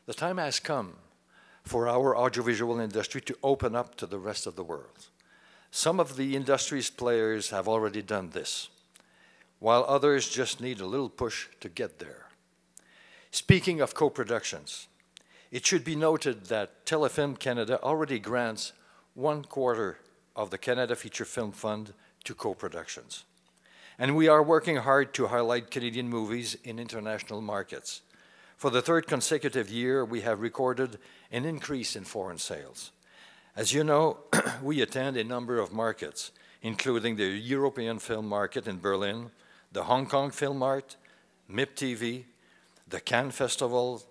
The time has come for our audiovisual industry to open up to the rest of the world. Some of the industry's players have already done this, while others just need a little push to get there. Speaking of co-productions, it should be noted that Telefilm Canada already grants 1/4 of the Canada Feature Film Fund to co-productions. And we are working hard to highlight Canadian movies in international markets. For the third consecutive year, we have recorded an increase in foreign sales. As you know, we attend a number of markets, including the European film market in Berlin, the Hong Kong Film Mart, MIP TV, the Cannes Festival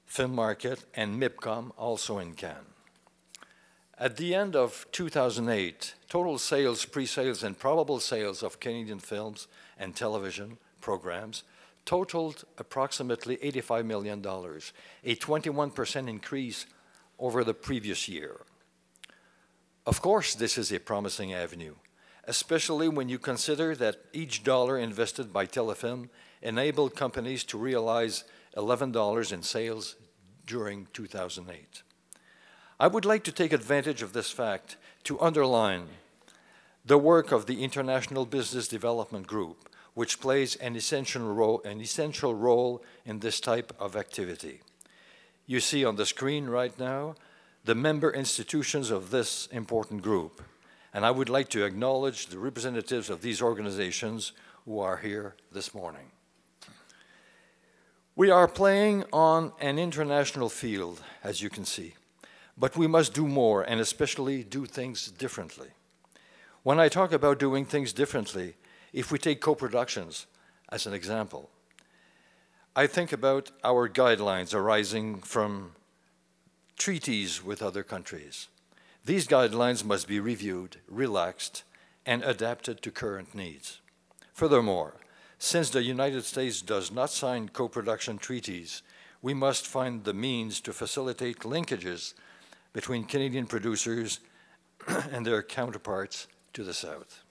Film Market, and MIPCOM, also in Cannes. At the end of 2008, total sales, pre-sales, and probable sales of Canadian films and television programs totaled approximately $85 million, a 21% increase over the previous year. Of course, this is a promising avenue, especially when you consider that each dollar invested by Telefilm enabled companies to realize $11 in sales during 2008. I would like to take advantage of this fact to underline the work of the International Business Development Group, which plays an essential role in this type of activity. You see on the screen right now the member institutions of this important group, and I would like to acknowledge the representatives of these organizations who are here this morning. We are playing on an international field, as you can see, but we must do more and especially do things differently. When I talk about doing things differently, if we take co-productions as an example, I think about our guidelines arising from treaties with other countries. These guidelines must be reviewed, relaxed, and adapted to current needs. Furthermore, since the United States does not sign co-production treaties, we must find the means to facilitate linkages between Canadian producers and their counterparts to the South.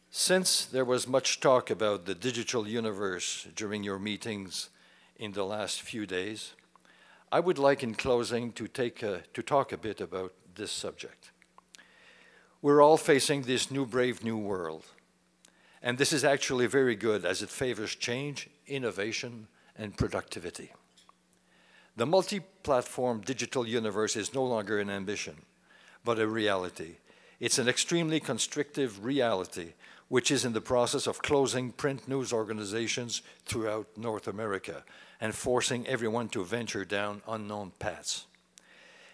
Since there was much talk about the digital universe during your meetings in the last few days, I would like in closing to talk a bit about this subject. We're all facing this new brave new world, and this is actually very good as it favors change, innovation, and productivity. The multi-platform digital universe is no longer an ambition, but a reality. It's an extremely constrictive reality which is in the process of closing print news organizations throughout North America and forcing everyone to venture down unknown paths.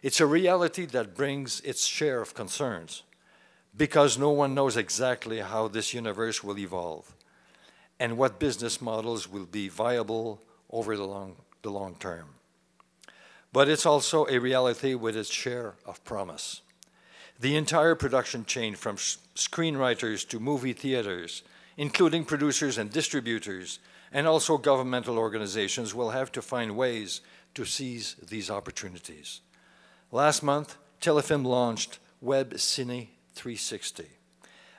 It's a reality that brings its share of concerns because no one knows exactly how this universe will evolve and what business models will be viable over the long term. But it's also a reality with its share of promise. The entire production chain from screenwriters to movie theaters, including producers and distributors, and also governmental organizations will have to find ways to seize these opportunities. Last month, Telefilm launched Web Cine 360,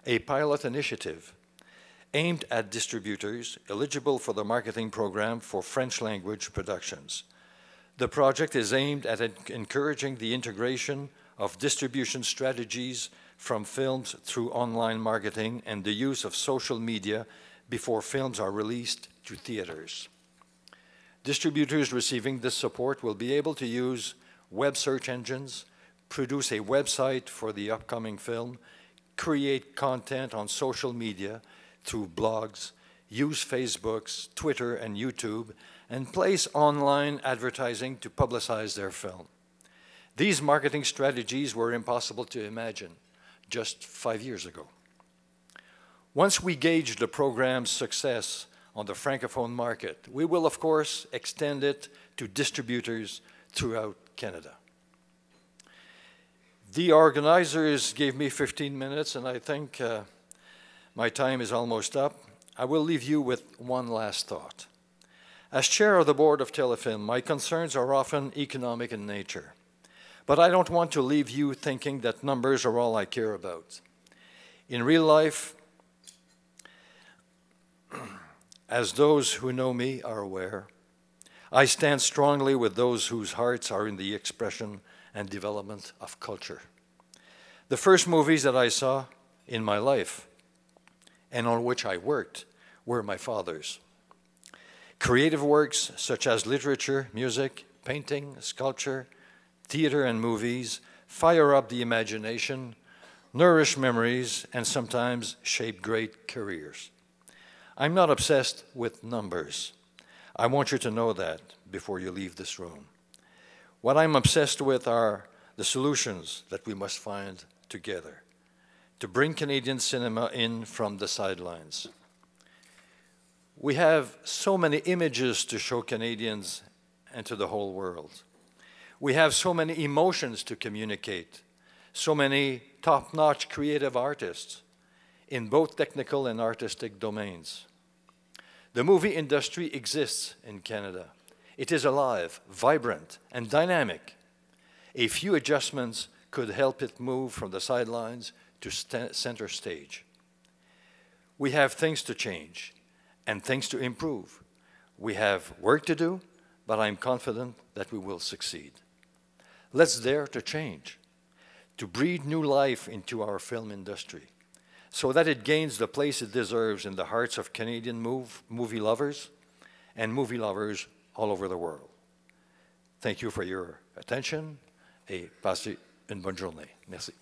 a pilot initiative aimed at distributors eligible for the marketing program for French language productions. The project is aimed at encouraging the integration of distribution strategies from films through online marketing and the use of social media before films are released to theaters. Distributors receiving this support will be able to use web search engines, produce a website for the upcoming film, create content on social media through blogs, use Facebook, Twitter, and YouTube, and place online advertising to publicize their film. These marketing strategies were impossible to imagine just 5 years ago. Once we gauge the program's success on the Francophone market, we will, of course, extend it to distributors throughout Canada. The organizers gave me 15 minutes, and I think my time is almost up. I will leave you with one last thought. As chair of the board of Telefilm, my concerns are often economic in nature. But I don't want to leave you thinking that numbers are all I care about. In real life, as those who know me are aware, I stand strongly with those whose hearts are in the expression and development of culture. The first movies that I saw in my life and on which I worked were my father's. Creative works such as literature, music, painting, sculpture, theater, and movies fire up the imagination, nourish memories, and sometimes shape great careers. I'm not obsessed with numbers. I want you to know that before you leave this room. What I'm obsessed with are the solutions that we must find together to bring Canadian cinema in from the sidelines. We have so many images to show Canadians and to the whole world. We have so many emotions to communicate, so many top-notch creative artists in both technical and artistic domains. The movie industry exists in Canada. It is alive, vibrant, and dynamic. A few adjustments could help it move from the sidelines to center stage. We have things to change and things to improve. We have work to do, but I'm confident that we will succeed. Let's dare to change, to breathe new life into our film industry, so that it gains the place it deserves in the hearts of Canadian movie lovers and movie lovers all over the world. Thank you for your attention et passez une bonne journée. Merci.